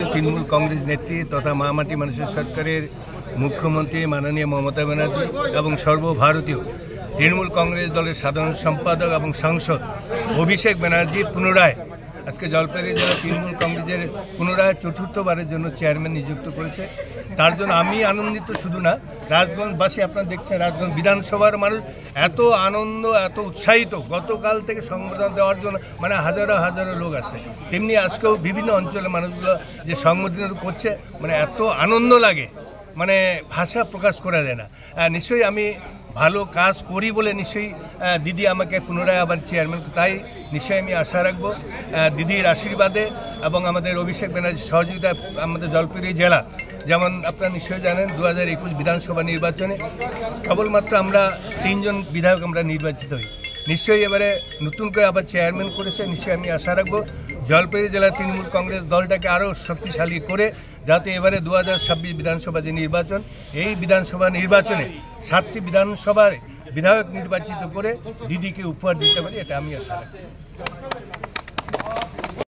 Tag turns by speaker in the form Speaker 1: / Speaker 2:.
Speaker 1: তৃণমূল কংগ্রেস নেত্রী তথা মামাটি মানুষের সরকারের মুখ্যমন্ত্রী মাননীয় মমতা ব্যানার্জি এবং সর্বভারতীয় তৃণমূল কংগ্রেস দলের সাধারণ সম্পাদক এবং সাংসদ অভিষেক ব্যানার্জি পুনরায় আজকে জলপাইগুড়ি জেলা তৃণমূল কংগ্রেসের পুনরায় চতুর্থবারের জন্য চেয়ারম্যান নিযুক্ত করেছে। তার জন্য আমি আনন্দিত শুধু না, রাজগঞ্জবাসী আপনারা দেখছেন রাজগঞ্জ বিধানসভার মানুষ এত আনন্দ এত উৎসাহিত, গতকাল থেকে সংবর্ধনা দেওয়ার জন্য মানে হাজারো হাজারো লোক আসে। তেমনি আজকেও বিভিন্ন অঞ্চলের মানুষগুলো যে সংবর্ধনা করছে মানে এত আনন্দ লাগে, মানে ভাষা প্রকাশ করা যায় না। নিশ্চয়ই আমি ভালো কাজ করি বলে নিশ্চয়ই দিদি আমাকে পুনরায় আবার চেয়ারম্যান, তাই নিশ্চয়ই আমি আশা রাখবো দিদির আশীর্বাদে এবং আমাদের অভিষেক ব্যানার্জির সহযোগিতা আমাদের জলপাইগুড়ি জেলা, যেমন আপনারা নিশ্চয়ই জানেন 2021 বিধানসভা নির্বাচনে কেবলমাত্র আমরা 3 জন বিধায়ক আমরা নির্বাচিত হই। নিশ্চয়ই এবারে নতুন করে আবার চেয়ারম্যান করেছে, নিশ্চয়ই আমি আশা রাখবো জলপাইগুড়ি জেলা তৃণমূল কংগ্রেস দলটাকে আরও শক্তিশালী করে যাতে এবারে 2026 বিধানসভা যে নির্বাচন, এই বিধানসভা নির্বাচনে 7টি বিধানসভার বিধায়ক নির্বাচিত করে দিদিকে উপহার দিতে পারি, এটা আমি আশা রাখছি।